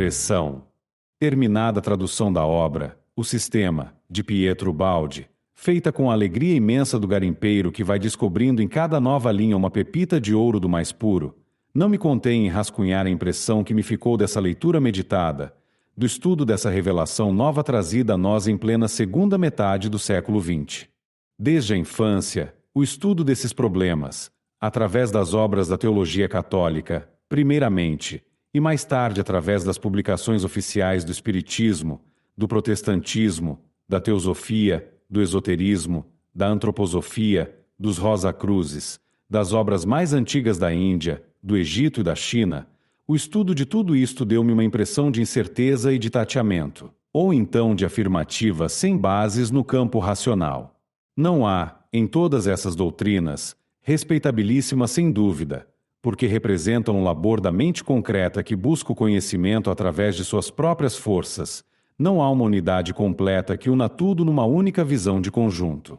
Impressão. Terminada a tradução da obra, O Sistema, de Pietro Baldi, feita com a alegria imensa do garimpeiro que vai descobrindo em cada nova linha uma pepita de ouro do mais puro, não me contei em rascunhar a impressão que me ficou dessa leitura meditada, do estudo dessa revelação nova trazida a nós em plena segunda metade do século XX. Desde a infância, o estudo desses problemas, através das obras da teologia católica, primeiramente, e mais tarde através das publicações oficiais do Espiritismo, do Protestantismo, da Teosofia, do Esoterismo, da Antroposofia, dos Rosa-Cruzes, das obras mais antigas da Índia, do Egito e da China, o estudo de tudo isto deu-me uma impressão de incerteza e de tateamento, ou então de afirmativa sem bases no campo racional. Não há, em todas essas doutrinas, respeitabilíssimas sem dúvida, porque representam um labor da mente concreta que busca o conhecimento através de suas próprias forças. Não há uma unidade completa que una tudo numa única visão de conjunto.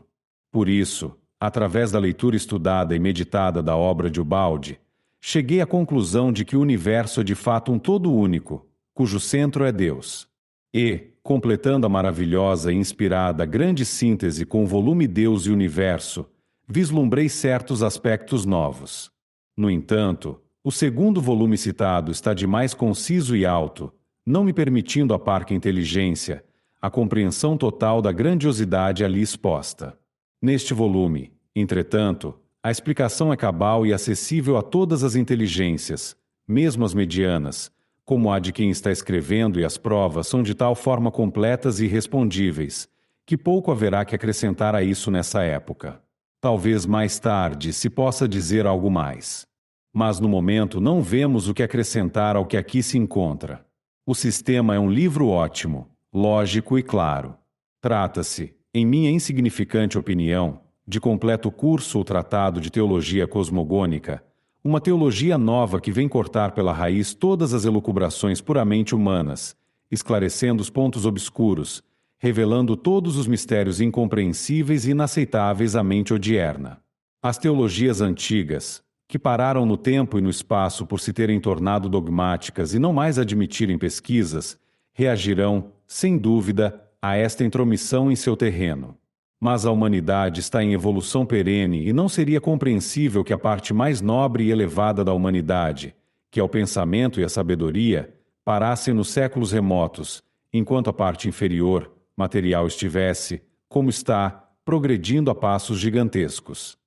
Por isso, através da leitura estudada e meditada da obra de Ubaldi, cheguei à conclusão de que o universo é de fato um todo único, cujo centro é Deus. E, completando a maravilhosa e inspirada grande síntese com o volume Deus e Universo, vislumbrei certos aspectos novos. No entanto, o segundo volume citado está demais conciso e alto, não me permitindo a parca inteligência a compreensão total da grandiosidade ali exposta. Neste volume, entretanto, a explicação é cabal e acessível a todas as inteligências, mesmo as medianas, como a de quem está escrevendo, e as provas são de tal forma completas e irrespondíveis, que pouco haverá que acrescentar a isso nessa época. Talvez mais tarde se possa dizer algo mais. Mas no momento não vemos o que acrescentar ao que aqui se encontra. O Sistema é um livro ótimo, lógico e claro. Trata-se, em minha insignificante opinião, de completo curso ou tratado de teologia cosmogônica, uma teologia nova que vem cortar pela raiz todas as elucubrações puramente humanas, esclarecendo os pontos obscuros, revelando todos os mistérios incompreensíveis e inaceitáveis à mente odierna. As teologias antigas, que pararam no tempo e no espaço por se terem tornado dogmáticas e não mais admitirem pesquisas, reagirão, sem dúvida, a esta intromissão em seu terreno. Mas a humanidade está em evolução perene e não seria compreensível que a parte mais nobre e elevada da humanidade, que é o pensamento e a sabedoria, parassem nos séculos remotos, enquanto a parte inferior, material, estivesse, como está, progredindo a passos gigantescos.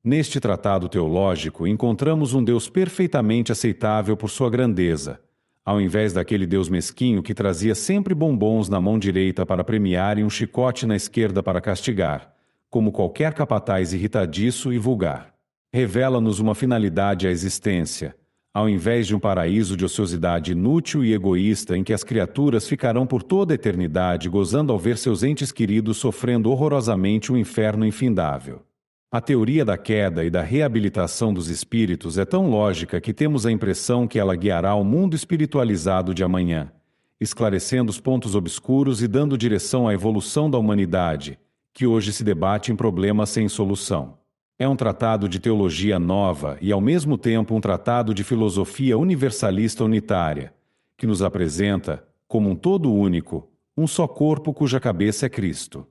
Neste tratado teológico encontramos um Deus perfeitamente aceitável por sua grandeza, ao invés daquele Deus mesquinho que trazia sempre bombons na mão direita para premiar e um chicote na esquerda para castigar, como qualquer capataz irritadiço e vulgar. Revela-nos uma finalidade à existência, ao invés de um paraíso de ociosidade inútil e egoísta em que as criaturas ficarão por toda a eternidade gozando ao ver seus entes queridos sofrendo horrorosamente um inferno infindável. A teoria da queda e da reabilitação dos espíritos é tão lógica que temos a impressão que ela guiará o mundo espiritualizado de amanhã, esclarecendo os pontos obscuros e dando direção à evolução da humanidade, que hoje se debate em problemas sem solução. É um tratado de teologia nova e, ao mesmo tempo, um tratado de filosofia universalista unitária, que nos apresenta, como um todo único, um só corpo cuja cabeça é Cristo.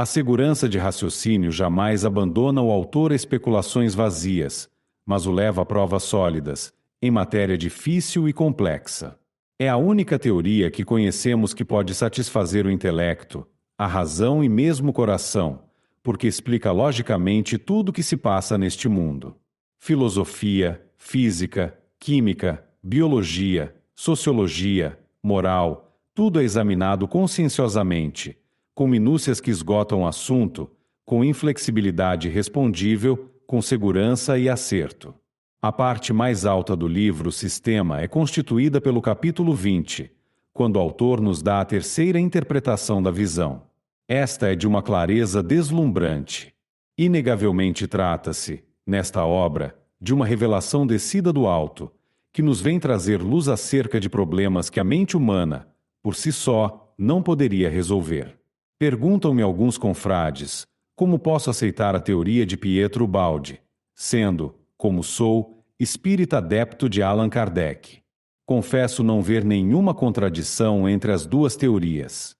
A segurança de raciocínio jamais abandona o autor a especulações vazias, mas o leva a provas sólidas, em matéria difícil e complexa. É a única teoria que conhecemos que pode satisfazer o intelecto, a razão e mesmo o coração, porque explica logicamente tudo o que se passa neste mundo. Filosofia, física, química, biologia, sociologia, moral, tudo é examinado conscienciosamente, com minúcias que esgotam o assunto, com inflexibilidade respondível, com segurança e acerto. A parte mais alta do livro Sistema é constituída pelo capítulo 20, quando o autor nos dá a terceira interpretação da visão. Esta é de uma clareza deslumbrante. Inegavelmente trata-se, nesta obra, de uma revelação descida do alto, que nos vem trazer luz acerca de problemas que a mente humana, por si só, não poderia resolver. Perguntam-me alguns confrades, como posso aceitar a teoria de Pietro Baldi, sendo, como sou, espírita adepto de Allan Kardec. Confesso não ver nenhuma contradição entre as duas teorias.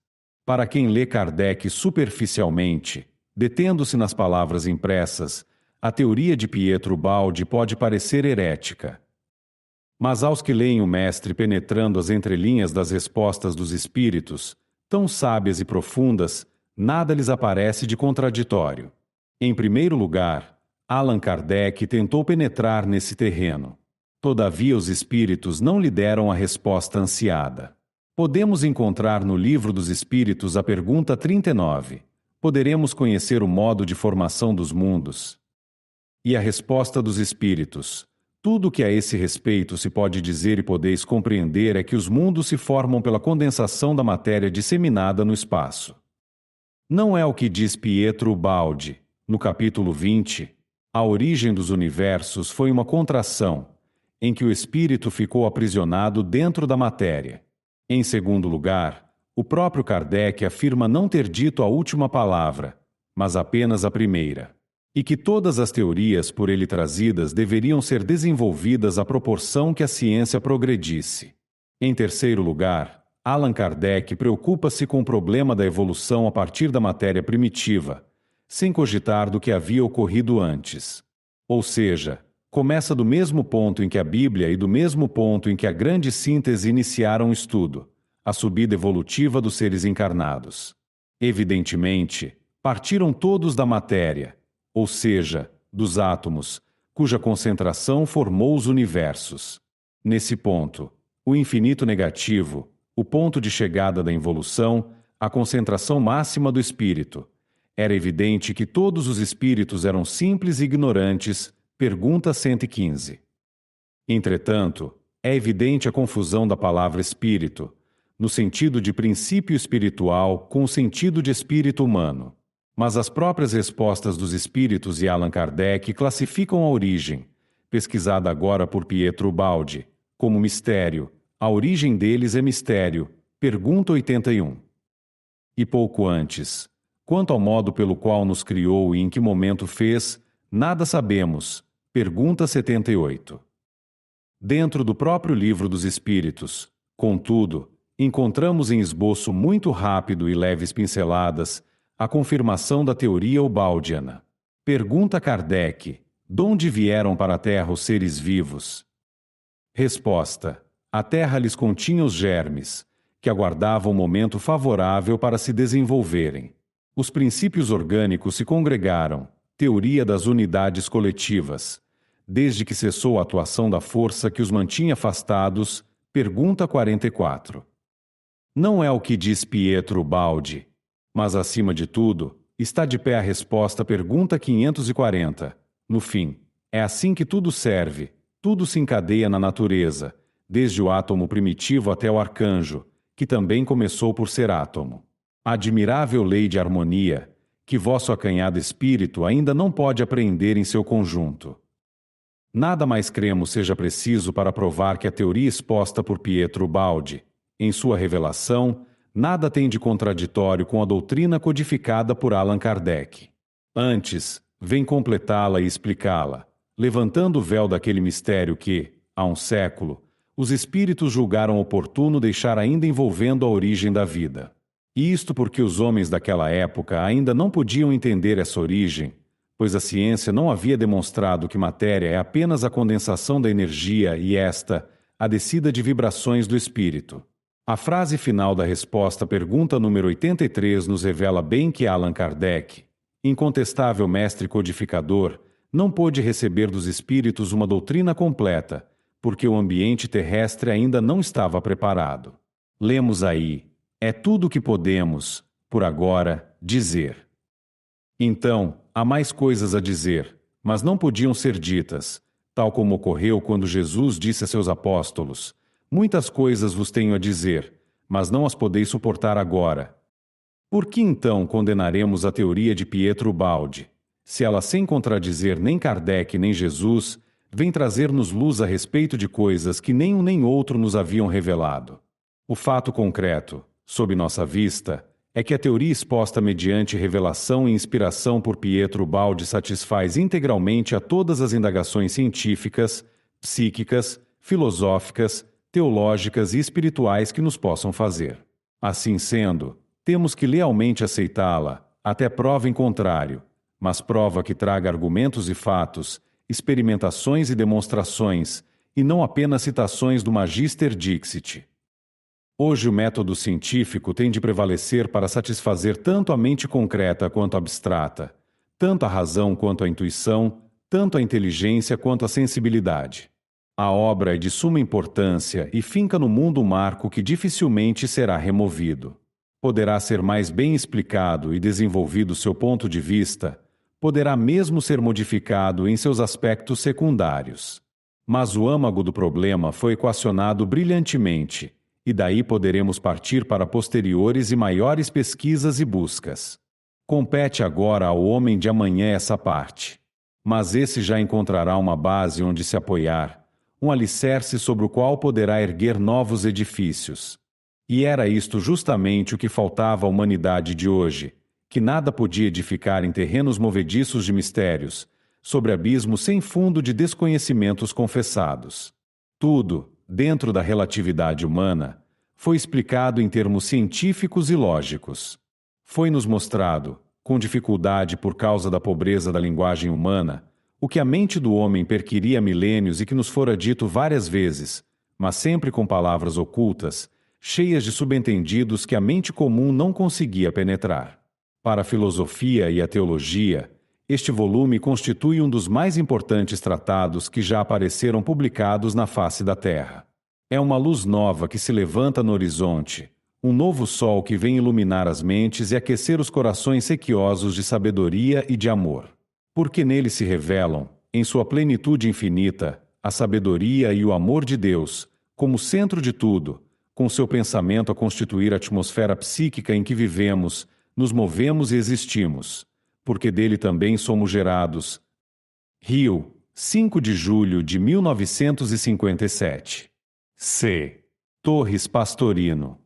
Para quem lê Kardec superficialmente, detendo-se nas palavras impressas, a teoria de Pietro Baldi pode parecer herética. Mas aos que leem o mestre penetrando as entrelinhas das respostas dos espíritos, tão sábias e profundas, nada lhes aparece de contraditório. Em primeiro lugar, Allan Kardec tentou penetrar nesse terreno. Todavia os espíritos não lhe deram a resposta ansiada. Podemos encontrar no Livro dos Espíritos a pergunta 39. Poderemos conhecer o modo de formação dos mundos? E a resposta dos espíritos: tudo o que a esse respeito se pode dizer e podeis compreender é que os mundos se formam pela condensação da matéria disseminada no espaço. Não é o que diz Pietro Baldi, no capítulo 20, a origem dos universos foi uma contração, em que o espírito ficou aprisionado dentro da matéria. Em segundo lugar, o próprio Kardec afirma não ter dito a última palavra, mas apenas a primeira, e que todas as teorias por ele trazidas deveriam ser desenvolvidas à proporção que a ciência progredisse. Em terceiro lugar, Allan Kardec preocupa-se com o problema da evolução a partir da matéria primitiva, sem cogitar do que havia ocorrido antes. Ou seja, começa do mesmo ponto em que a Bíblia e do mesmo ponto em que a grande síntese iniciaram o estudo, a subida evolutiva dos seres encarnados. Evidentemente, partiram todos da matéria, ou seja, dos átomos, cuja concentração formou os universos. Nesse ponto, o infinito negativo, o ponto de chegada da involução, a concentração máxima do espírito. Era evidente que todos os espíritos eram simples e ignorantes. Pergunta 115. Entretanto, é evidente a confusão da palavra espírito, no sentido de princípio espiritual com o sentido de espírito humano. Mas as próprias respostas dos espíritos e Allan Kardec classificam a origem, pesquisada agora por Pietro Baldi, como mistério. A origem deles é mistério. Pergunta 81. E pouco antes, quanto ao modo pelo qual nos criou e em que momento fez, nada sabemos. Pergunta 78. Dentro do próprio Livro dos Espíritos, contudo, encontramos em esboço muito rápido e leves pinceladas a confirmação da teoria ubaldiana. Pergunta Kardec: donde vieram para a Terra os seres vivos? Resposta: a Terra lhes continha os germes, que aguardavam o momento favorável para se desenvolverem. Os princípios orgânicos se congregaram. Teoria das unidades coletivas. Desde que cessou a atuação da força que os mantinha afastados. Pergunta 44. Não é o que diz Pietro Baldi, mas, acima de tudo, está de pé a resposta à pergunta 540. No fim, é assim que tudo serve, tudo se encadeia na natureza, desde o átomo primitivo até o arcanjo, que também começou por ser átomo. Admirável lei de harmonia, que vosso acanhado espírito ainda não pode apreender em seu conjunto. Nada mais cremos seja preciso para provar que a teoria exposta por Pietro Baldi, em sua revelação, nada tem de contraditório com a doutrina codificada por Allan Kardec. Antes, vem completá-la e explicá-la, levantando o véu daquele mistério que, há um século, os espíritos julgaram oportuno deixar ainda envolvendo a origem da vida. E isto porque os homens daquela época ainda não podiam entender essa origem, pois a ciência não havia demonstrado que matéria é apenas a condensação da energia e esta, a descida de vibrações do espírito. A frase final da resposta à pergunta número 83 nos revela bem que Allan Kardec, incontestável mestre codificador, não pôde receber dos espíritos uma doutrina completa, porque o ambiente terrestre ainda não estava preparado. Lemos aí: é tudo o que podemos, por agora, dizer. Então, há mais coisas a dizer, mas não podiam ser ditas, tal como ocorreu quando Jesus disse a seus apóstolos: muitas coisas vos tenho a dizer, mas não as podeis suportar agora. Por que então condenaremos a teoria de Pietro Baldi, se ela, sem contradizer nem Kardec nem Jesus, vem trazer-nos luz a respeito de coisas que nem um nem outro nos haviam revelado? O fato concreto, sob nossa vista, é que a teoria exposta mediante revelação e inspiração por Pietro Baldi satisfaz integralmente a todas as indagações científicas, psíquicas, filosóficas, teológicas e espirituais que nos possam fazer. Assim sendo, temos que lealmente aceitá-la, até prova em contrário, mas prova que traga argumentos e fatos, experimentações e demonstrações, e não apenas citações do Magister Dixit. Hoje o método científico tem de prevalecer para satisfazer tanto a mente concreta quanto a abstrata, tanto a razão quanto a intuição, tanto a inteligência quanto a sensibilidade. A obra é de suma importância e finca no mundo um marco que dificilmente será removido. Poderá ser mais bem explicado e desenvolvido seu ponto de vista, poderá mesmo ser modificado em seus aspectos secundários. Mas o âmago do problema foi equacionado brilhantemente, e daí poderemos partir para posteriores e maiores pesquisas e buscas. Compete agora ao homem de amanhã essa parte. Mas esse já encontrará uma base onde se apoiar, um alicerce sobre o qual poderá erguer novos edifícios. E era isto justamente o que faltava à humanidade de hoje, que nada podia edificar em terrenos movediços de mistérios, sobre abismos sem fundo de desconhecimentos confessados. Tudo, dentro da relatividade humana, foi explicado em termos científicos e lógicos. Foi-nos mostrado, com dificuldade por causa da pobreza da linguagem humana, o que a mente do homem perquiria há milênios e que nos fora dito várias vezes, mas sempre com palavras ocultas, cheias de subentendidos que a mente comum não conseguia penetrar. Para a filosofia e a teologia, este volume constitui um dos mais importantes tratados que já apareceram publicados na face da Terra. É uma luz nova que se levanta no horizonte, um novo sol que vem iluminar as mentes e aquecer os corações sequiosos de sabedoria e de amor. Porque nele se revelam, em sua plenitude infinita, a sabedoria e o amor de Deus, como centro de tudo, com seu pensamento a constituir a atmosfera psíquica em que vivemos, nos movemos e existimos, porque dele também somos gerados. Rio, 5 de julho de 1957. C. Torres Pastorino.